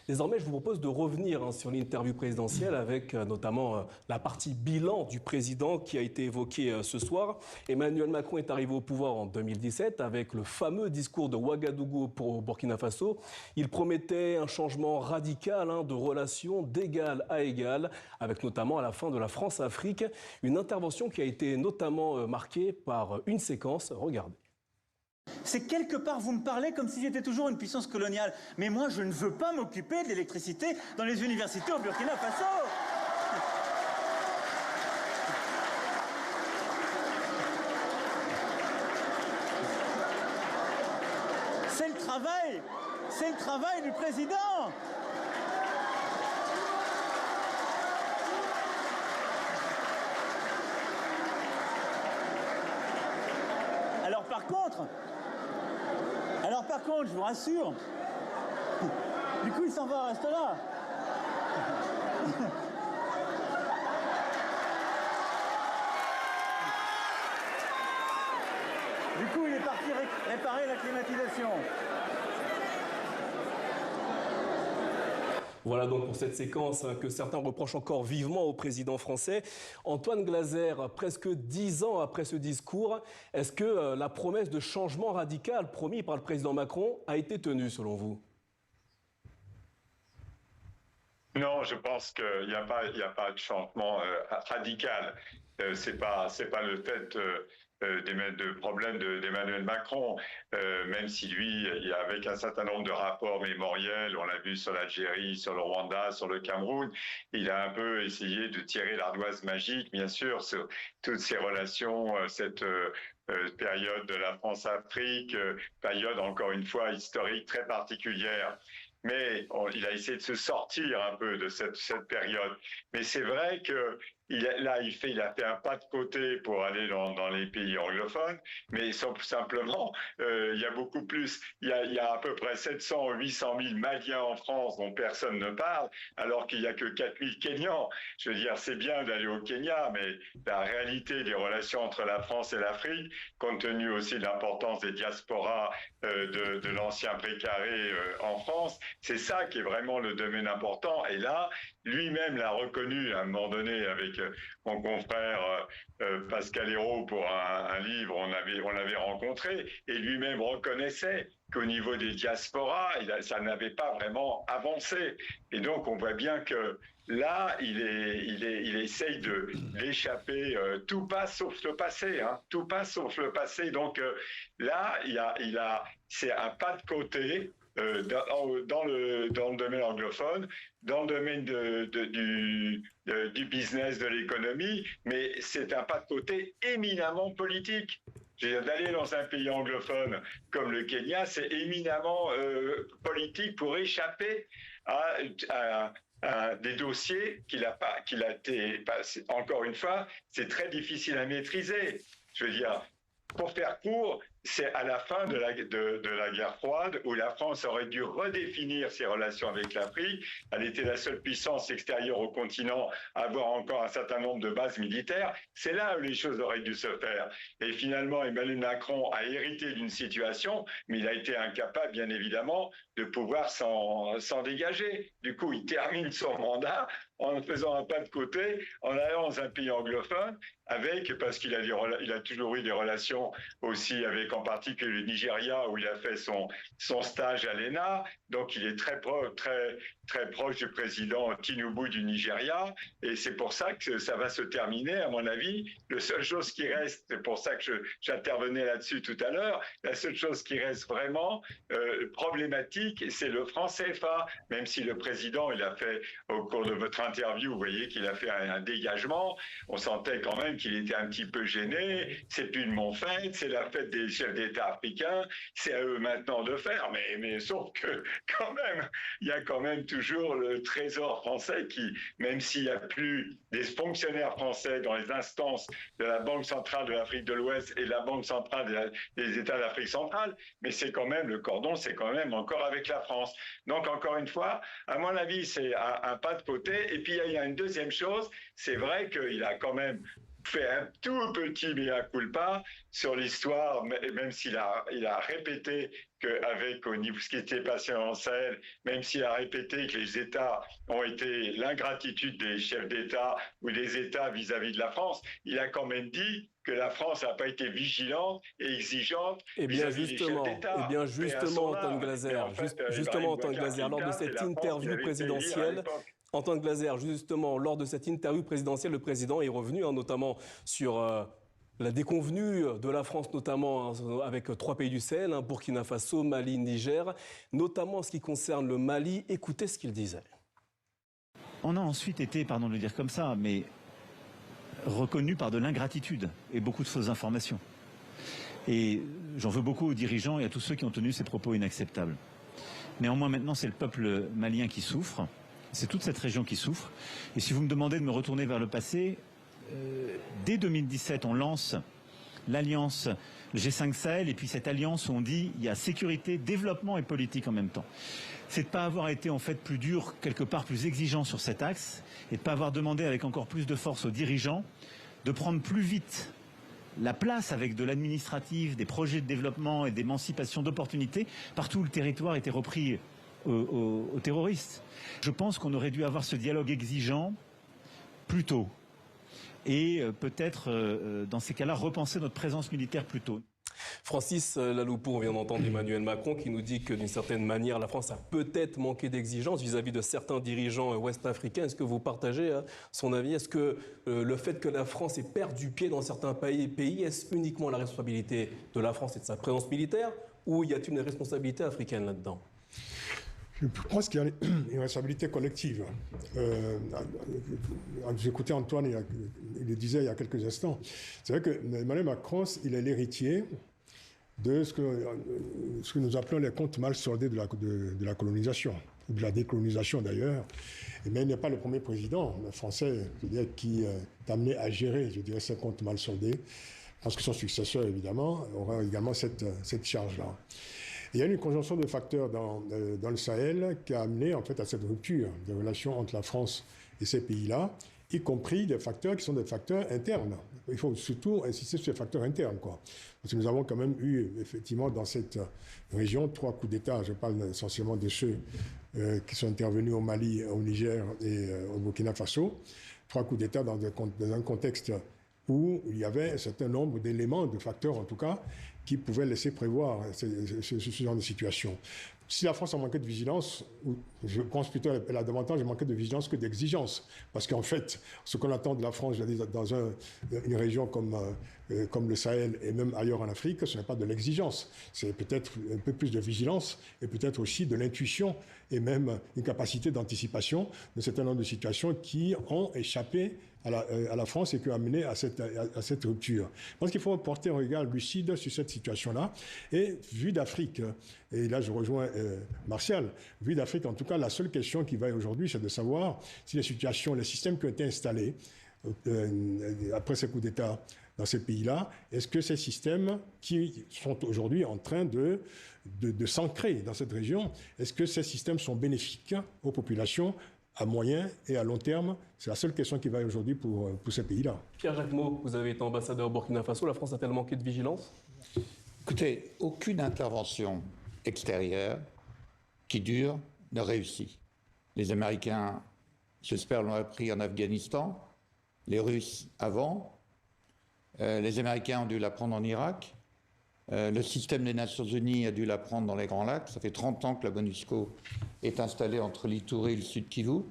Désormais, je vous propose de revenir sur l'interview présidentielle avec notamment la partie bilan du président qui a été évoquée ce soir. Emmanuel Macron est arrivé au pouvoir en 2017 avec le fameux discours de Ouagadougou pour Burkina Faso. Il promettait un changement radical de relations d'égal à égal, avec notamment à la fin de la France-Afrique, une intervention qui a été notamment marquée par une séquence. Regardez. C'est quelque part, vous me parlez comme si j'étais toujours une puissance coloniale. Mais moi, je ne veux pas m'occuper de l'électricité dans les universités au Burkina Faso. C'est le travail du président. Alors par contre, je vous rassure, du coup il s'en va, reste là. Du coup il est parti réparer la climatisation. Voilà donc pour cette séquence que certains reprochent encore vivement au président français. Antoine Glaser, presque 10 ans après ce discours, est-ce que la promesse de changement radical promis par le président Macron a été tenue selon vous ? Non, je pense qu'il n'y a pas de changement radical. C'est pas le fait de problème d'Emmanuel Macron, même si lui, avec un certain nombre de rapports mémoriels, on l'a vu sur l'Algérie, sur le Rwanda, sur le Cameroun, il a un peu essayé de tirer l'ardoise magique, bien sûr, sur toutes ces relations, cette période de la France-Afrique, période encore une fois historique très particulière. Mais il a essayé de se sortir un peu de cette période. Mais c'est vrai que il a fait un pas de côté pour aller dans les pays anglophones, mais simplement, il y a beaucoup plus. Il y a à peu près 700 ou 800 000 Maliens en France dont personne ne parle, alors qu'il y a que 4 000 Kenyans. Je veux dire, c'est bien d'aller au Kenya, mais la réalité des relations entre la France et l'Afrique, compte tenu aussi de l'importance des diasporas de l'ancien précaré en France, c'est ça qui est vraiment le domaine important. Et là, lui-même l'a reconnu à un moment donné avec mon confrère Pascal Hérault pour un livre, on l'avait rencontré, et lui-même reconnaissait qu'au niveau des diasporas, ça n'avait pas vraiment avancé. Et donc, on voit bien que là, il essaye de l'échapper. Tout passe sauf le passé, hein. Tout passe sauf le passé. Donc là, c'est un pas de côté. Dans le domaine anglophone, dans le domaine du business, de l'économie, mais c'est un pas de côté éminemment politique. D'aller dans un pays anglophone comme le Kenya, c'est éminemment politique pour échapper à des dossiers encore une fois, c'est très difficile à maîtriser. Je veux dire, pour faire court, c'est à la fin de la guerre froide où la France aurait dû redéfinir ses relations avec l'Afrique. Elle était la seule puissance extérieure au continent à avoir encore un certain nombre de bases militaires. C'est là où les choses auraient dû se faire. Et finalement, Emmanuel Macron a hérité d'une situation, mais il a été incapable, bien évidemment, de pouvoir s'en dégager. Du coup, il termine son mandat en faisant un pas de côté, en allant dans un pays anglophone, parce qu'il a toujours eu des relations aussi avec en particulier le Nigeria où il a fait son stage à l'ENA, donc il est très proche du président Tinubu du Nigeria, et c'est pour ça que ça va se terminer, à mon avis. La seule chose qui reste, c'est pour ça que j'intervenais là-dessus tout à l'heure, la seule chose qui reste vraiment problématique, c'est le franc CFA, même si le président, il a fait, au cours de votre interview, vous voyez qu'il a fait un dégagement, on sentait quand même qu'il était un petit peu gêné, c'est plus de mon fait, c'est la fête des chefs d'État africains, c'est à eux maintenant de faire, mais sauf que quand même, il y a quand même toujours le trésor français qui, même s'il n'y a plus des fonctionnaires français dans les instances de la Banque centrale de l'Afrique de l'Ouest et de la Banque centrale des États d'Afrique centrale, mais c'est quand même, le cordon, c'est quand même encore avec la France. Donc encore une fois, à mon avis, c'est un pas de côté. Et puis il y a une deuxième chose, c'est vrai qu'il a quand même fait un tout petit mea culpa sur l'histoire, même s'il a répété qu'avec au niveau ce qui était passé en Sahel, même s'il a répété que les États ont été l'ingratitude des chefs d'État ou des États vis-à-vis de la France, il a quand même dit que la France n'a pas été vigilante et exigeante vis-à-vis des chefs d'État. Eh bien justement, Antoine Glaser, lors de cette interview présidentielle, Antoine Glaser, justement, lors de cette interview présidentielle, le président est revenu, notamment sur la déconvenue de la France, notamment avec 3 pays du Sahel, Burkina Faso, Mali, Niger, notamment en ce qui concerne le Mali. Écoutez ce qu'il disait. On a ensuite été, pardon de le dire comme ça, mais reconnu par de l'ingratitude et beaucoup de fausses informations. Et j'en veux beaucoup aux dirigeants et à tous ceux qui ont tenu ces propos inacceptables. Néanmoins, maintenant, c'est le peuple malien qui souffre. C'est toute cette région qui souffre. Et si vous me demandez de me retourner vers le passé, dès 2017, on lance l'alliance, le G5 Sahel, et puis cette alliance où on dit il y a sécurité, développement et politique en même temps. C'est de ne pas avoir été en fait plus dur, quelque part plus exigeant sur cet axe, et de ne pas avoir demandé avec encore plus de force aux dirigeants de prendre plus vite la place avec de l'administratif, des projets de développement et d'émancipation d'opportunités, partout où le territoire était repris aux terroristes. Je pense qu'on aurait dû avoir ce dialogue exigeant plus tôt et peut-être dans ces cas-là repenser notre présence militaire plus tôt. Francis Laloupo, on vient d'entendre Emmanuel Macron qui nous dit que d'une certaine manière la France a peut-être manqué d'exigence vis-à-vis de certains dirigeants ouest-africains. Est-ce que vous partagez son avis? Est-ce que le fait que la France ait perdu pied dans certains pays, est-ce uniquement la responsabilité de la France et de sa présence militaire, ou y a-t-il une responsabilité africaine là-dedans? Je pense qu'il y a une responsabilité collective. J'écoutais Antoine, il le disait il y a quelques instants. C'est vrai que Emmanuel Macron, il est l'héritier de ce que nous appelons les comptes mal soldés de la colonisation, de la décolonisation d'ailleurs. Mais il n'est pas le premier président français, qui est amené à gérer, ces comptes mal soldés. Je pense que son successeur, évidemment, aura également cette charge-là. Il y a une conjonction de facteurs dans le Sahel qui a amené en fait à cette rupture des relations entre la France et ces pays-là, y compris des facteurs qui sont des facteurs internes. Il faut surtout insister sur les facteurs internes, quoi. Parce que nous avons quand même eu, effectivement, dans cette région, 3 coups d'État. Je parle essentiellement de ceux qui sont intervenus au Mali, au Niger et au Burkina Faso. 3 coups d'État dans un contexte où il y avait un certain nombre d'éléments, de facteurs en tout cas, qui pouvaient laisser prévoir ce genre de situation. Si la France a manqué de vigilance, je pense plutôt qu'elle a davantage manqué de vigilance que d'exigence. Parce qu'en fait, ce qu'on attend de la France dans une région comme le Sahel et même ailleurs en Afrique, ce n'est pas de l'exigence. C'est peut-être un peu plus de vigilance et peut-être aussi de l'intuition et même une capacité d'anticipation de certains nombre de situations qui ont échappé à la France et qui ont amené à cette rupture. Je pense qu'il faut porter un regard lucide sur cette situation-là. Et vu d'Afrique, et là je rejoins Martial, vu d'Afrique, en tout cas, la seule question qui vaille aujourd'hui, c'est de savoir si les systèmes qui ont été installés après ces coups d'État dans ces pays-là, est-ce que ces systèmes qui sont aujourd'hui en train de s'ancrer dans cette région, est-ce que ces systèmes sont bénéfiques aux populations à moyen et à long terme? C'est la seule question qui vaille aujourd'hui pour ces pays-là. Pierre Jacquemot, vous avez été ambassadeur au Burkina Faso. La France a-t-elle manqué de vigilance? Écoutez, aucune intervention extérieure qui dure ne réussit. Les Américains, j'espère, l'ont appris en Afghanistan, les Russes avant, les Américains ont dû l'apprendre en Irak, le système des Nations Unies a dû l'apprendre dans les Grands Lacs. Ça fait 30 ans que la MONUSCO est installée entre l'Ituri et le Sud Kivu.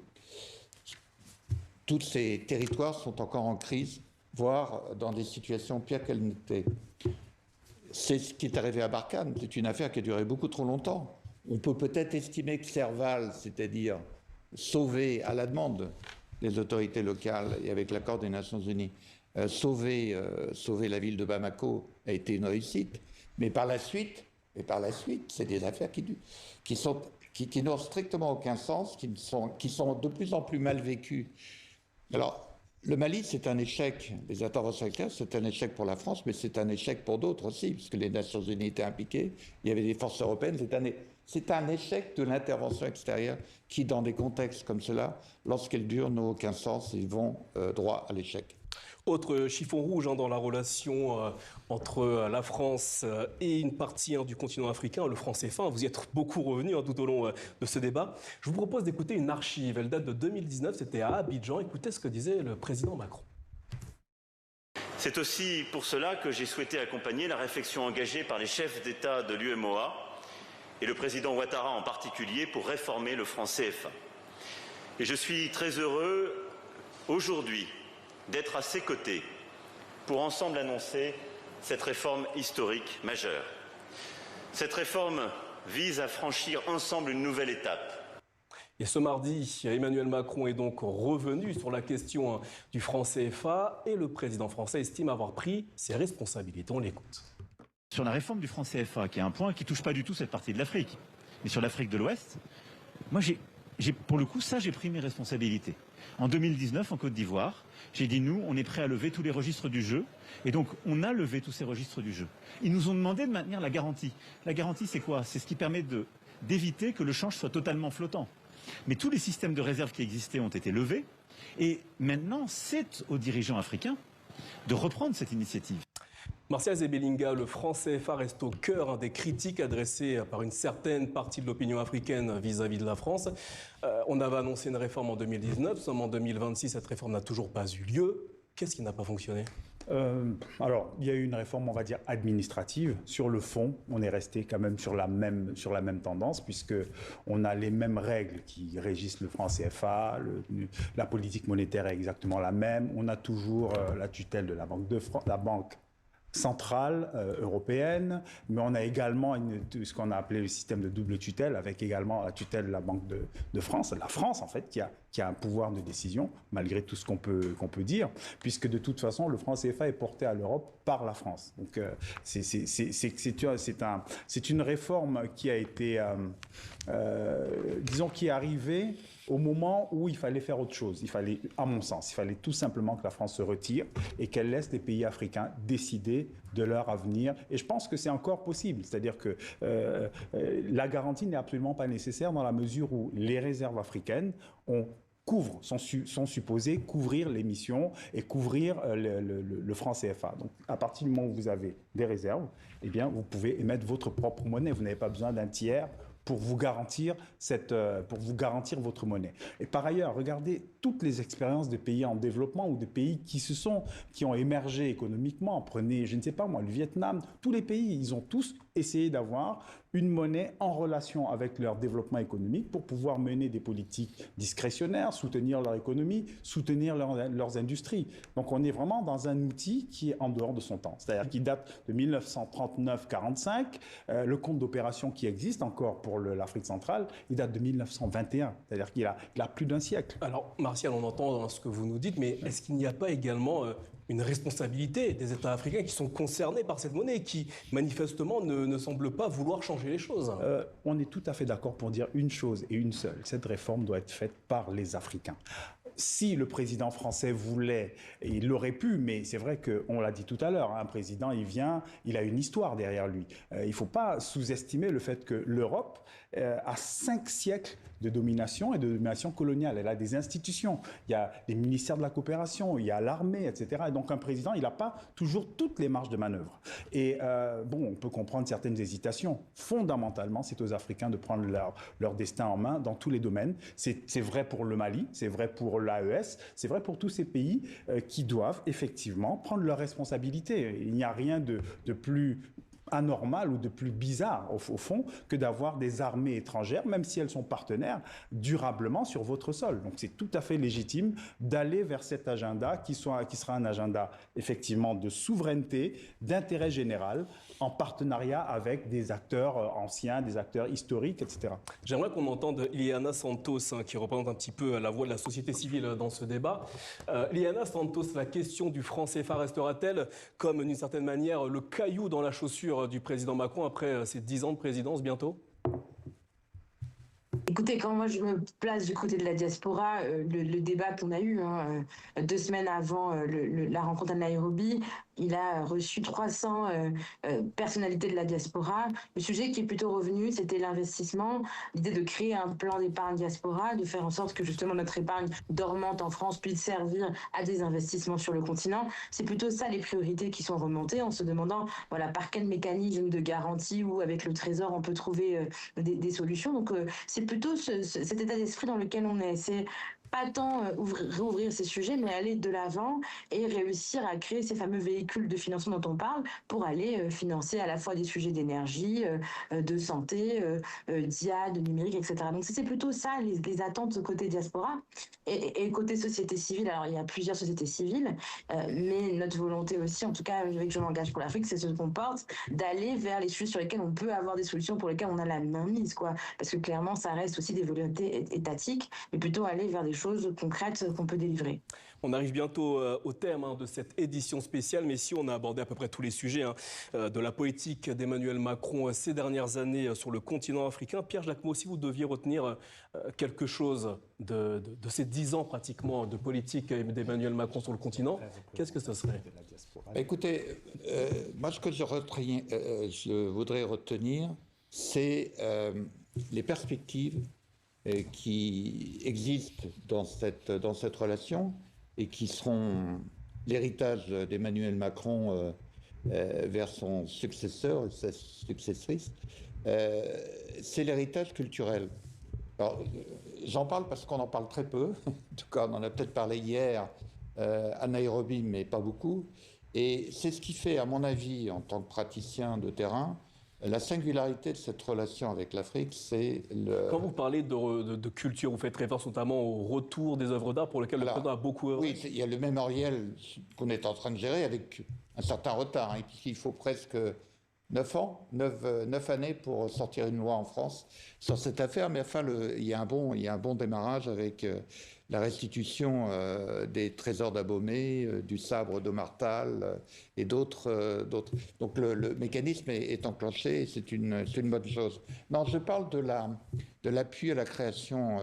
Tous ces territoires sont encore en crise, voire dans des situations pires qu'elles n'étaient. C'est ce qui est arrivé à Barkhane. C'est une affaire qui a duré beaucoup trop longtemps. On peut peut-être estimer que Serval, c'est-à-dire sauver à la demande des autorités locales et avec l'accord des Nations Unies, sauver la ville de Bamako a été une réussite. Mais par la suite, c'est des affaires qui n'ont strictement aucun sens, qui sont de plus en plus mal vécues. Alors, le Mali, c'est un échec. Les interventions extérieures, c'est un échec pour la France, mais c'est un échec pour d'autres aussi, puisque les Nations Unies étaient impliquées, il y avait des forces européennes. C'est un échec de l'intervention extérieure qui, dans des contextes comme cela, lorsqu'elle dure, n'ont aucun sens et vont droit à l'échec. Autre chiffon rouge dans la relation entre la France et une partie du continent africain, le franc CFA. Vous y êtes beaucoup revenu tout au long de ce débat. Je vous propose d'écouter une archive. Elle date de 2019, c'était à Abidjan. Écoutez ce que disait le président Macron. C'est aussi pour cela que j'ai souhaité accompagner la réflexion engagée par les chefs d'État de l'UEMOA et le président Ouattara en particulier pour réformer le franc CFA. Et je suis très heureux aujourd'hui d'être à ses côtés pour ensemble annoncer cette réforme historique majeure. Cette réforme vise à franchir ensemble une nouvelle étape. Et ce mardi, Emmanuel Macron est donc revenu sur la question du franc CFA et le président français estime avoir pris ses responsabilités. On l'écoute. Sur la réforme du franc CFA, qui est un point qui ne touche pas du tout cette partie de l'Afrique, mais sur l'Afrique de l'Ouest, moi pour le coup, j'ai pris mes responsabilités. En 2019, en Côte d'Ivoire, j'ai dit nous, on est prêt à lever tous les registres du jeu. Et donc, on a levé tous ces registres du jeu. Ils nous ont demandé de maintenir la garantie. La garantie, c'est quoi? C'est ce qui permet d'éviter que le change soit totalement flottant. Mais tous les systèmes de réserve qui existaient ont été levés. Et maintenant, c'est aux dirigeants africains de reprendre cette initiative. Martial Zebelinga, le franc CFA reste au cœur des critiques adressées par une certaine partie de l'opinion africaine vis-à-vis de la France. On avait annoncé une réforme en 2019, sommes en 2026, cette réforme n'a toujours pas eu lieu. Qu'est-ce qui n'a pas fonctionné ? Alors, il y a eu une réforme, on va dire, administrative. Sur le fond, on est resté quand même sur la même tendance, puisqu'on a les mêmes règles qui régissent le franc CFA, la politique monétaire est exactement la même. On a toujours la tutelle de la Banque centrale européenne, mais on a également ce qu'on a appelé le système de double tutelle, avec également la tutelle de la Banque de France, la France en fait, qui a un pouvoir de décision, malgré tout ce qu'on peut dire, puisque de toute façon, le franc CFA est porté à l'Europe par la France. Donc c'est une réforme qui a été, disons, qui est arrivée au moment où il fallait faire autre chose. À mon sens, il fallait tout simplement que la France se retire et qu'elle laisse les pays africains décider de leur avenir. Et je pense que c'est encore possible. C'est-à-dire que la garantie n'est absolument pas nécessaire dans la mesure où les réserves africaines sont supposées couvrir l'émission et couvrir le franc CFA. Donc, à partir du moment où vous avez des réserves, eh bien, vous pouvez émettre votre propre monnaie. Vous n'avez pas besoin d'un tiers pour vous garantir votre monnaie. Et par ailleurs, regardez toutes les expériences des pays en développement ou des pays qui ont émergé économiquement. Prenez, je ne sais pas moi, le Vietnam, tous les pays, ils ont tous essayé d'avoir une monnaie en relation avec leur développement économique pour pouvoir mener des politiques discrétionnaires, soutenir leur économie, soutenir leurs industries. Donc on est vraiment dans un outil qui est en dehors de son temps. C'est-à-dire qu'il date de 1939-45. Le compte d'opération qui existe encore pour l'Afrique centrale, il date de 1921. C'est-à-dire qu'il a plus d'un siècle. Alors Martial, on entend dans ce que vous nous dites, mais est-ce qu'il n'y a pas également une responsabilité des États africains qui sont concernés par cette monnaie et qui manifestement ne semblent pas vouloir changer les choses? On est tout à fait d'accord pour dire une chose et une seule. Cette réforme doit être faite par les Africains. Si le président français voulait, il l'aurait pu, mais c'est vrai qu'on l'a dit tout à l'heure, un président, il a une histoire derrière lui. Il ne faut pas sous-estimer le fait que l'Europe a 5 siècles de domination et de domination coloniale. Elle a des institutions, il y a les ministères de la coopération, il y a l'armée, etc. Et donc un président, il n'a pas toujours toutes les marges de manœuvre. Et on peut comprendre certaines hésitations. Fondamentalement, c'est aux Africains de prendre leur destin en main dans tous les domaines. C'est vrai pour le Mali, c'est vrai pour l'AES, c'est vrai pour tous ces pays qui doivent effectivement prendre leurs responsabilités. Il n'y a rien de plus anormal ou de plus bizarre au fond que d'avoir des armées étrangères, même si elles sont partenaires, durablement sur votre sol. Donc c'est tout à fait légitime d'aller vers cet agenda qui sera un agenda effectivement de souveraineté, d'intérêt général, en partenariat avec des acteurs anciens, des acteurs historiques, etc. J'aimerais qu'on entende Ileana Santos, qui représente un petit peu la voix de la société civile dans ce débat. Ileana Santos, la question du franc CFA restera-t-elle comme d'une certaine manière le caillou dans la chaussure du président Macron après ses 10 ans de présidence bientôt? Écoutez, quand moi je me place du côté de la diaspora, le débat qu'on a eu 2 semaines avant la rencontre à Nairobi, il a reçu 300 personnalités de la diaspora. Le sujet qui est plutôt revenu, c'était l'investissement, l'idée de créer un plan d'épargne diaspora, de faire en sorte que justement notre épargne dormante en France puisse servir à des investissements sur le continent. C'est plutôt ça les priorités qui sont remontées, en se demandant voilà, par quel mécanisme de garantie ou avec le Trésor on peut trouver des solutions. Donc c'est plutôt cet état d'esprit dans lequel on est. C'est pas tant réouvrir ces sujets, mais aller de l'avant et réussir à créer ces fameux véhicules de financement dont on parle pour aller financer à la fois des sujets d'énergie, de santé, d'IA, de numérique, etc. Donc c'est plutôt ça les attentes côté diaspora. Et côté société civile, alors il y a plusieurs sociétés civiles, mais notre volonté aussi, en tout cas avec Je m'engage pour l'Afrique, c'est ce qu'on porte, d'aller vers les sujets sur lesquels on peut avoir des solutions pour lesquelles on a la main mise, quoi. Parce que clairement, ça reste aussi des volontés étatiques, mais plutôt aller vers des choses concrètes qu'on peut délivrer. On arrive bientôt au terme de cette édition spéciale, mais si on a abordé à peu près tous les sujets de la politique d'Emmanuel Macron ces dernières années sur le continent africain. Pierre Jacquemot, si vous deviez retenir quelque chose de ces 10 ans pratiquement de politique d'Emmanuel Macron sur le continent, qu'est-ce que ce serait? Écoutez, moi ce que je voudrais retenir, c'est les perspectives qui existent dans cette relation et qui seront l'héritage d'Emmanuel Macron vers son successeur, sa successrice, c'est l'héritage culturel. Alors, j'en parle parce qu'on en parle très peu. En tout cas, on en a peut-être parlé hier à Nairobi, mais pas beaucoup. Et c'est ce qui fait, à mon avis, en tant que praticien de terrain, la singularité de cette relation avec l'Afrique, c'est le... Quand vous parlez de culture, vous faites référence notamment au retour des œuvres d'art pour lesquelles le président a beaucoup œuvré. Oui, il y a le mémorial qu'on est en train de gérer avec un certain retard, puisqu'il faut presque 9 années pour sortir une loi en France sur cette affaire. Mais enfin, il y a un bon démarrage avec la restitution des trésors d'Abomey, du sabre d'Omar Tall et d'autres. Donc le mécanisme est enclenché et c'est une bonne chose. Non, je parle de l'appui à la création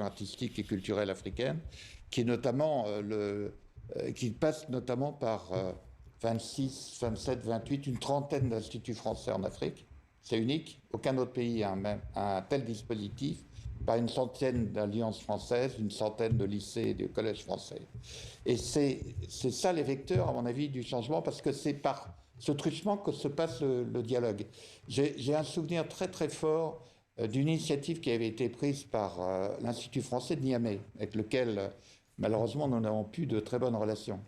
artistique et culturelle africaine, qui est notamment qui passe notamment par 26, 27, 28, une trentaine d'instituts français en Afrique. C'est unique. Aucun autre pays a un tel dispositif. Par une centaine d'alliances françaises, une centaine de lycées et de collèges français. Et c'est ça les vecteurs, à mon avis, du changement, parce que c'est par ce truchement que se passe le dialogue. J'ai un souvenir très très fort d'une initiative qui avait été prise par l'Institut français de Niamey, avec lequel, malheureusement, nous n'avons plus de très bonnes relations.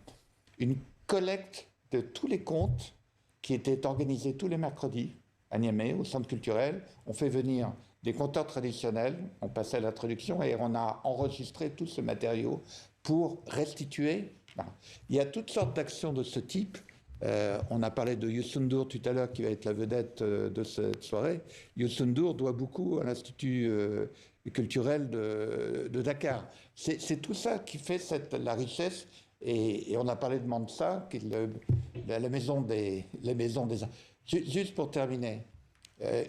Une collecte de tous les contes qui étaient organisés tous les mercredis à Niamey, au centre culturel. On fait venir des conteurs traditionnels, on passait à la traduction et on a enregistré tout ce matériau pour restituer. Il y a toutes sortes d'actions de ce type. On a parlé de Youssou N'Dour tout à l'heure, qui va être la vedette de cette soirée. Youssou N'Dour doit beaucoup à l'Institut culturel de Dakar. C'est tout ça qui fait la richesse. Et on a parlé de Mansa, qui est la maison des arts. Juste pour terminer,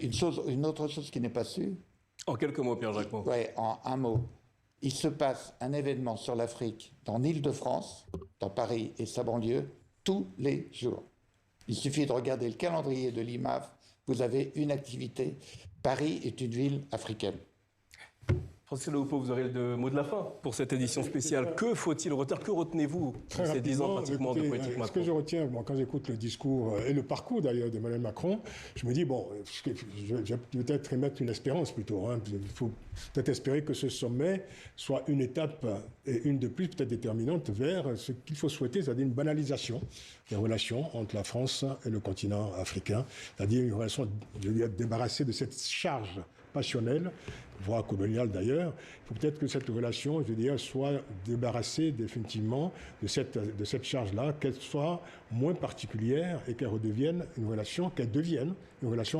une autre chose qui n'est pas sûre. En quelques mots, Pierre Jacquemot. Oui, en un mot. Il se passe un événement sur l'Afrique dans l'Île-de-France, dans Paris et sa banlieue, tous les jours. Il suffit de regarder le calendrier de l'IMAF, vous avez une activité. Paris est une ville africaine. Francis Leopold, vous aurez le mot de la fin pour cette édition spéciale. Que faut-il retenir? Que retenez-vous de ces 10 ans pratiquement de politique Macron? Ce que je retiens, quand j'écoute le discours et le parcours d'ailleurs d'Emmanuel Macron, je me dis, bon, je vais peut-être émettre une espérance plutôt. Il faut peut-être espérer que ce sommet soit une étape et une de plus peut-être déterminante vers ce qu'il faut souhaiter, c'est-à-dire une banalisation des relations entre la France et le continent africain, c'est-à-dire une relation débarrassée de cette charge passionnelle, voire coloniale d'ailleurs. Il faut peut-être que cette relation, soit débarrassée définitivement de cette charge-là, qu'elle soit moins particulière et qu'elle devienne une relation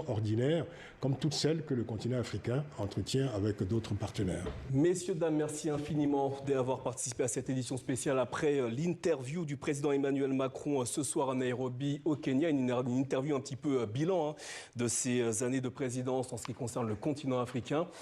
ordinaire, comme toutes celles que le continent africain entretient avec d'autres partenaires. Messieurs, dames, merci infiniment d'avoir participé à cette édition spéciale après l'interview du président Emmanuel Macron ce soir à Nairobi, au Kenya. Une interview un petit peu bilan de ces années de présidence en ce qui concerne le continent africain.